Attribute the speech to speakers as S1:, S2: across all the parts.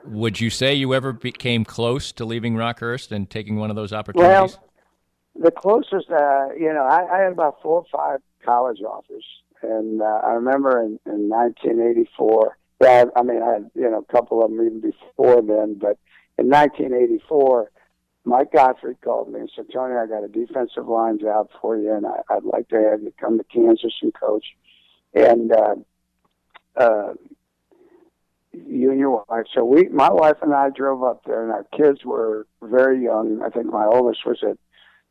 S1: Would you say you ever became close to leaving Rockhurst and taking one of those opportunities?
S2: Well, the closest, I had about 4 or 5 college offers. And I remember in 1984, yeah, I mean, I had, a couple of them even before then, but in 1984, Mike Gottfried called me and said, Tony, I got a defensive line job for you, and I'd like to have you come to Kansas and coach. And you and your wife. So my wife and I drove up there, and our kids were very young. I think my oldest was 7.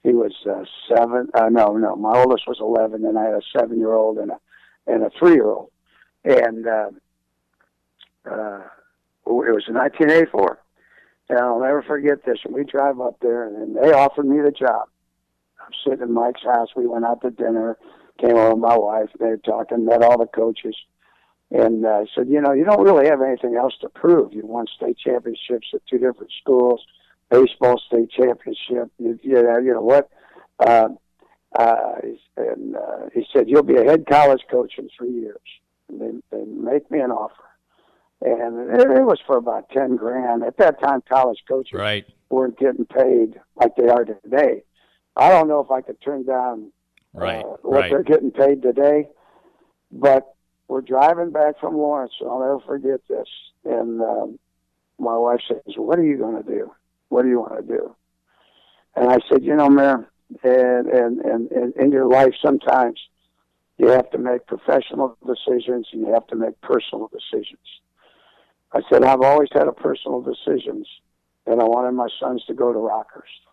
S2: No, my oldest was 11, and I had a 7-year-old and a 3-year-old. And it was in 1984. And I'll never forget this. And we drive up there, and they offered me the job. I'm sitting in Mike's house. We went out to dinner, came over with my wife. They were talking, met all the coaches. And I said, you don't really have anything else to prove. You won state championships at 2 different schools, baseball state championship. You know what? He said, you'll be a head college coach in 3 years. And they make me an offer. And it was for about $10,000. At that time, college coaches weren't getting paid like they are today. I don't know if I could turn down what they're getting paid today, but we're driving back from Lawrence. I'll never forget this. And my wife says, what are you going to do? What do you want to do? And I said, Mayor, and in your life sometimes you have to make professional decisions and you have to make personal decisions. I said, I've always had a personal decisions, and I wanted my sons to go to Rockhurst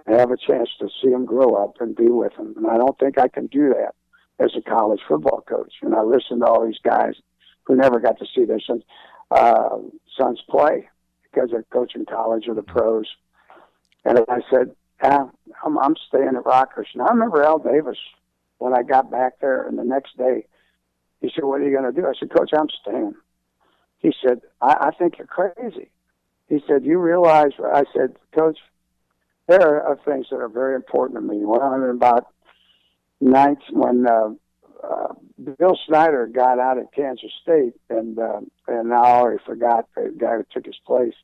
S2: and have a chance to see them grow up and be with them. And I don't think I can do that as a college football coach. And I listened to all these guys who never got to see their sons play because they're coaching college or the pros. And I said, I'm staying at Rockhurst. And I remember Al Davis, when I got back there, and the next day, he said, what are you going to do? I said, Coach, I'm staying. He said, I think you're crazy. He said, you realize, I said, Coach, there are things that are very important to me. When I'm about when Bill Snyder got out at Kansas State, and now I already forgot the guy who took his place,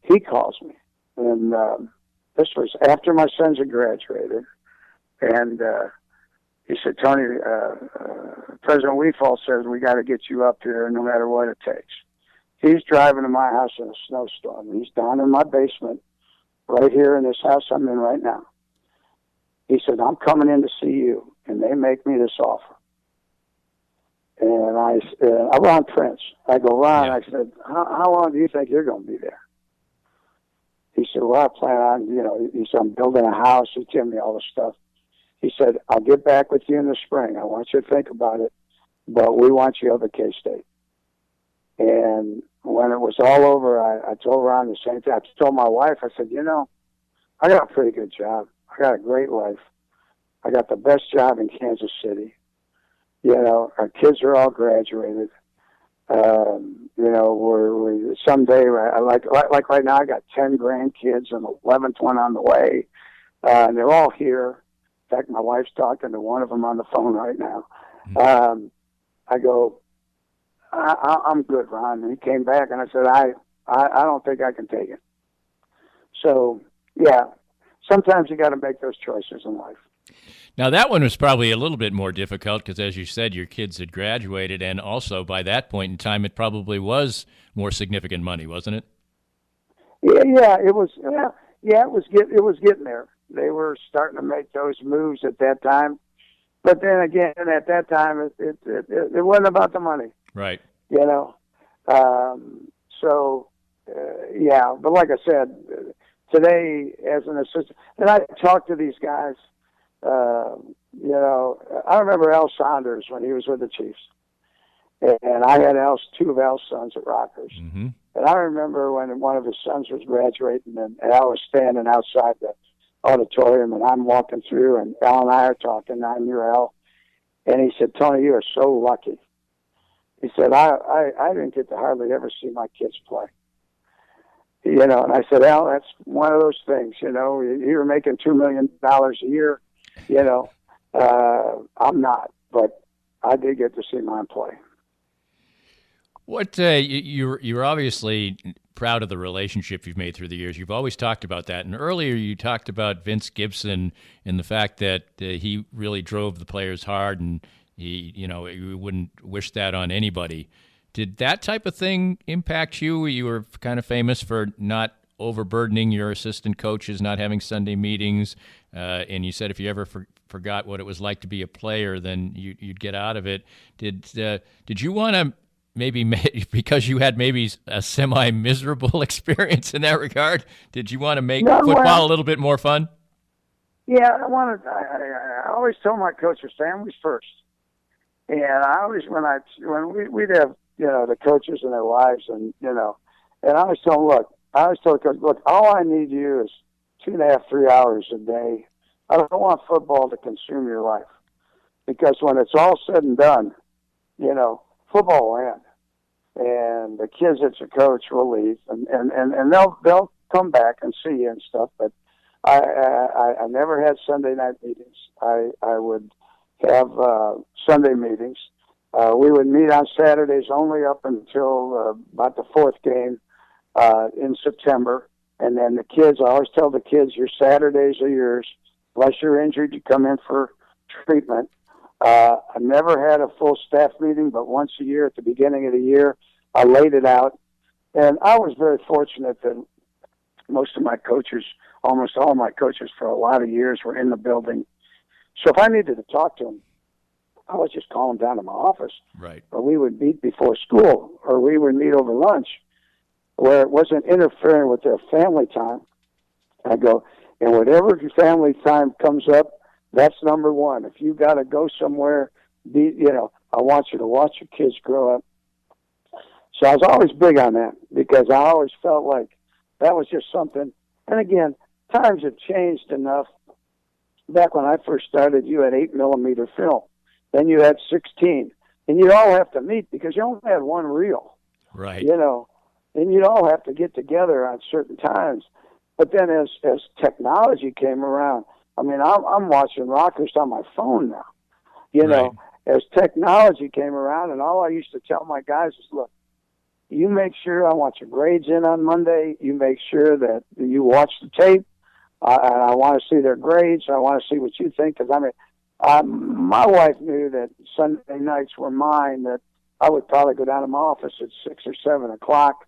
S2: he calls me. And this was after my sons had graduated. And he said, Tony, President Wefall says we got to get you up here no matter what it takes. He's driving to my house in a snowstorm. He's down in my basement right here in this house I'm in right now. He said, I'm coming in to see you, and they make me this offer. And I'm Ron Prince. I go, Ron, I said, how long do you think you're going to be there? He said, well, I plan on, he said, I'm building a house. He told me all this stuff. He said, I'll get back with you in the spring. I want you to think about it, but we want you up at K-State. And when it was all over, I told Ron the same thing. I told my wife, I said, I got a pretty good job. I got a great life. I got the best job in Kansas City. Our kids are all graduated. We're someday, like right now, I got 10 grandkids and 11th one on the way. And they're all here. In fact, my wife's talking to one of them on the phone right now. I go, I'm good, Ron. And he came back, and I said, I don't think I can take it. So, yeah, sometimes you got to make those choices in life.
S1: Now, that one was probably a little bit more difficult because, as you said, your kids had graduated, and also by that point in time, it probably was more significant money, wasn't it?
S2: Yeah, it was. Yeah, it was getting there. They were starting to make those moves at that time, but then again, at that time, it wasn't about the money,
S1: right?
S2: But like I said, today as an assistant, and I talked to these guys. I remember Al Saunders when he was with the Chiefs, and I had two of Al's sons at Rockhurst.
S1: Mm-hmm.
S2: And I remember when one of his sons was graduating, and Al was standing outside the auditorium, and I'm walking through, and Al and I are talking. I knew Al, and he said, "Tony, you are so lucky." He said, "I didn't get to hardly ever see my kids play." And I said, Al, that's one of those things. You were making $2 million a year. I'm not, but I did get to see mine play.
S1: What you're obviously proud of the relationship you've made through the years. You've always talked about that, and earlier you talked about Vince Gibson and the fact that he really drove the players hard, and you wouldn't wish that on anybody. Did that type of thing impact you? You were kind of famous for not overburdening your assistant coaches, not having Sunday meetings, and you said if you ever forgot what it was like to be a player, then you'd get out of it. Did you want to maybe because you had maybe a semi-miserable experience in that regard, did you want to make football a little bit more fun?
S2: Yeah, I always told my coaches, families first. And I always, when we'd have, the coaches and their wives and I always told them, the coach, look, all I need you is 2.5, 3 hours a day. I don't want football to consume your life, because when it's all said and done, football will end. And the kids that you coach will leave, and they'll come back and see you and stuff. But I never had Sunday night meetings. I would have Sunday meetings. We would meet on Saturdays only up until about the fourth game in September. And then the kids, I always tell the kids, your Saturdays are yours. Unless you're injured, you come in for treatment. I never had a full staff meeting, but once a year at the beginning of the year, I laid it out. And I was very fortunate that most of my coaches, almost all of my coaches for a lot of years, were in the building. So if I needed to talk to them, I would just call them down to my office.
S1: Right.
S2: Or we would meet before school, or we would meet over lunch, where it wasn't interfering with their family time. I go, and whatever family time comes up, that's number one. If you got to go somewhere, I want you to watch your kids grow up. So I was always big on that, because I always felt like that was just something. And again, times have changed enough. Back when I first started, you had 8mm film. Then you had 16. And you'd all have to meet because you only had one reel.
S1: Right.
S2: And you'd all have to get together on certain times. But then as technology came around, I mean, I'm watching Rockers on my phone now.
S1: Right.
S2: As technology came around, and all I used to tell my guys is, look, you make sure I want your grades in on Monday. You make sure that you watch the tape. And I want to see their grades. I want to see what you think. Because, my wife knew that Sunday nights were mine, that I would probably go down to my office at 6 or 7 o'clock,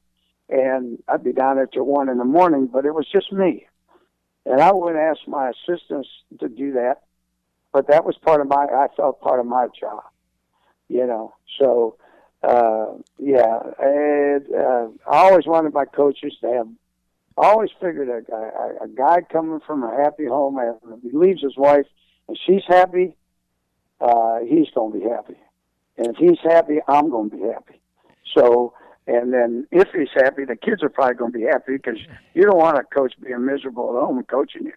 S2: and I'd be down there till 1 in the morning, but it was just me. And I wouldn't ask my assistants to do that, but that was I felt part of my job, So, I always wanted my coaches to have, I always figured a guy coming from a happy home, and if he leaves his wife and she's happy, he's going to be happy. And if he's happy, I'm going to be happy. So, and then if he's happy, the kids are probably going to be happy, because you don't want a coach being miserable at home coaching you.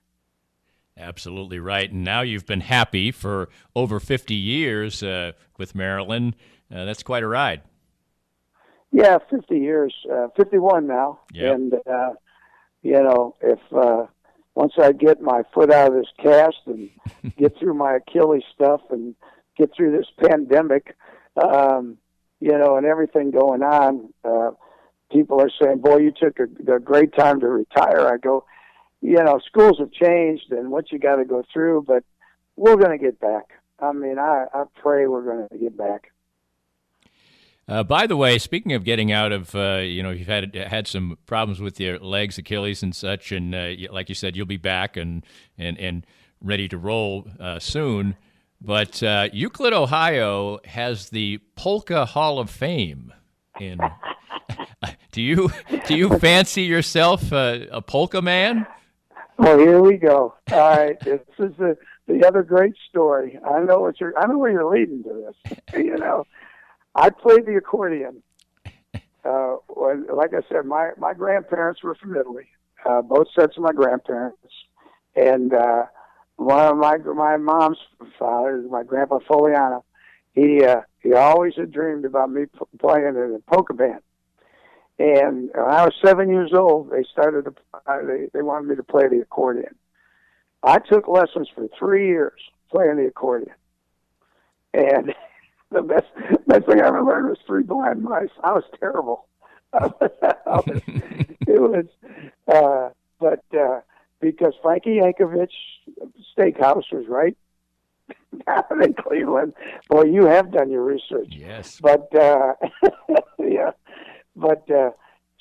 S1: Absolutely right. And now you've been happy for over 50 years with Maryland. That's quite a ride.
S2: Yeah, 50 years, 51 now.
S1: Yep.
S2: And, if once I get my foot out of this cast and get through my Achilles stuff and get through this pandemic, and everything going on, people are saying, boy, you took a great time to retire. I go, schools have changed and what you got to go through, but we're going to get back. I mean, I pray we're going to get back.
S1: By the way, speaking of getting out of, you've had some problems with your legs, Achilles and such, and like you said, you'll be back and ready to roll soon. But Euclid, Ohio has the Polka Hall of Fame. And do you fancy yourself a polka man?
S2: Well, here we go. All right, this is the other great story. I know where you're leading to this. I played the accordion. Like I said, my grandparents were from Italy, both sets of my grandparents, and one of my mom's fathers, my grandpa Foliano, he always had dreamed about me playing in a polka band. And when I was 7 years old, they wanted me to play the accordion. I took lessons for 3 years playing the accordion, and The best thing I ever learned was Three Blind Mice. I was terrible. But because Frankie Yankovic Steakhouse was right down in Cleveland. Boy, you have done your research.
S1: Yes.
S2: But yeah, but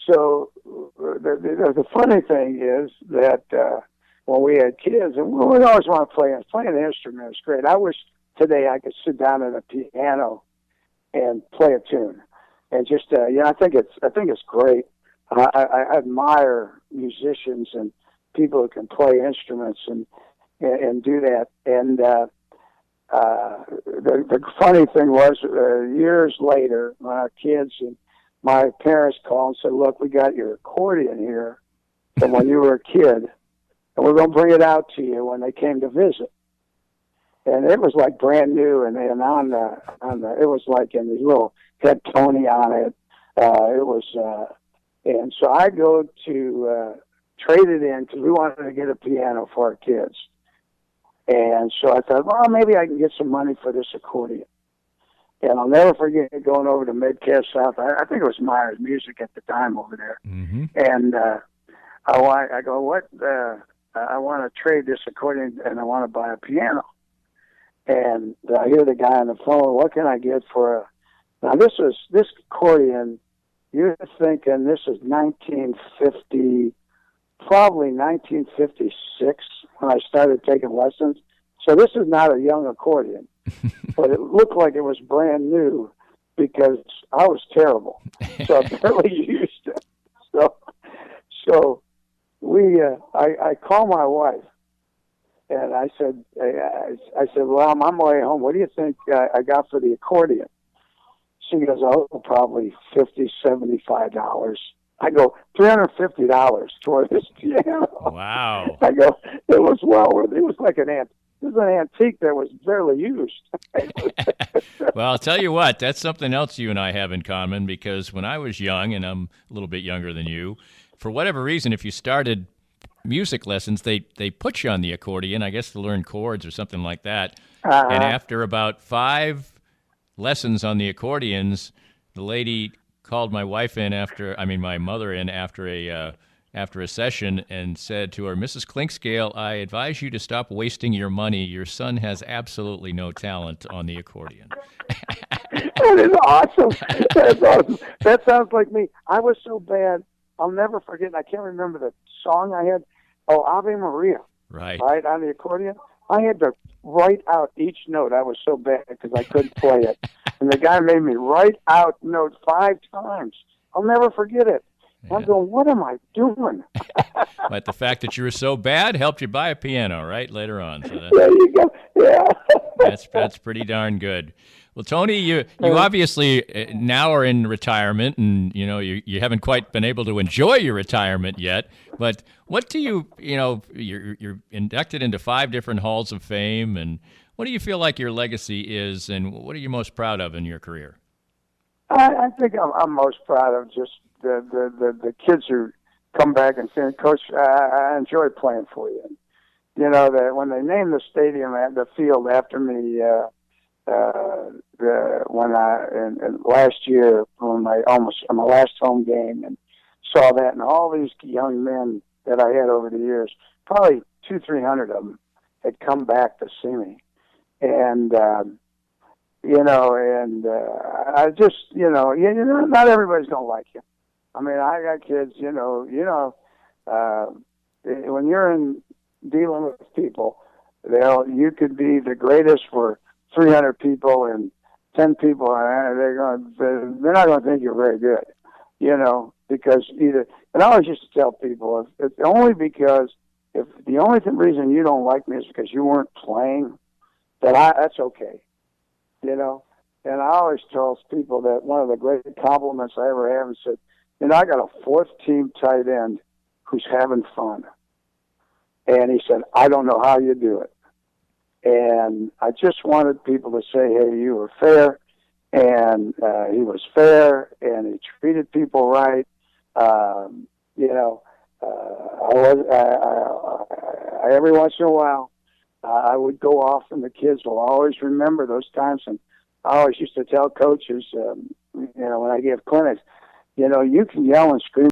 S2: so the funny thing is that when we had kids, and we always want to play an instrument is great. I wish today I could sit down at a piano and play a tune, and just I think it's great. I admire musicians and people who can play instruments and do that. And the funny thing was, years later, when our kids and my parents called and said, "Look, we got your accordion here from when you were a kid, and we're going to bring it out to you when they came to visit." And it was like brand new, and on the it was like in these little had Tony on it. It was, and so I go to trade it in because we wanted to get a piano for our kids. And so I thought, well, maybe I can get some money for this accordion. And I'll never forget going over to Midcast South. I think it was Myers Music at the time over there.
S1: Mm-hmm.
S2: And I go, what? I want to trade this accordion and I want to buy a piano. And I hear the guy on the phone, what can I get for a... Now, this accordion, you're thinking this is 1950, probably 1956 when I started taking lessons. So this is not a young accordion, but it looked like it was brand new because I was terrible. So I barely used it. So I called my wife. And I said, well, I'm on my way home. What do you think I got for the accordion? She goes, oh, probably $50, $75. I go, $350 for this piano.
S1: Wow.
S2: I go, it was well worth it. It was like an antique that was barely used.
S1: Well, I'll tell you what, that's something else you and I have in common, because when I was young, and I'm a little bit younger than you, for whatever reason, if you started music lessons, they put you on the accordion, I guess to learn chords or something like that. And after about 5 lessons on the accordions, the lady called my mother in after a session and said to her, "Mrs. Clinkscale, I advise you to stop wasting your money. Your son has absolutely no talent on the accordion."
S2: That is awesome. That's awesome. That sounds like me. I was so bad. I'll never forget. I can't remember the song I had. Oh, Ave Maria. Right on the accordion. I had to write out each note. I was so bad because I couldn't play it. And the guy made me write out notes 5 times. I'll never forget it. Yeah. I'm going, what am I doing?
S1: But the fact that you were so bad helped you buy a piano, right, later on. So
S2: there you go. Yeah.
S1: That's pretty darn good. Well, Tony, you obviously now are in retirement, and you haven't quite been able to enjoy your retirement yet. But what do you're inducted into 5 different halls of fame, and what do you feel like your legacy is, and what are you most proud of in your career?
S2: I think I'm most proud of just the kids who come back and say, "Coach, I enjoy playing for you." That when they named the stadium at the field after me. When last year on my last home game and saw that, and all these young men that I had over the years, probably 200-300 of them had come back to see me, and I just not everybody's gonna like you. I mean, I got kids, when you're dealing with people, you could be the greatest for 300 people and 10 people, they're not going to think you're very good, because and I always used to tell people, if the only reason you don't like me is because you weren't playing, that's okay, and I always tell people that one of the great compliments I ever have is said, I got a 4th team tight end who's having fun, and he said, I don't know how you do it. And I just wanted people to say, hey, you were fair, and he was fair, and he treated people right. Every once in a while, I would go off, and the kids will always remember those times. And I always used to tell coaches, when I give clinics, you can yell and scream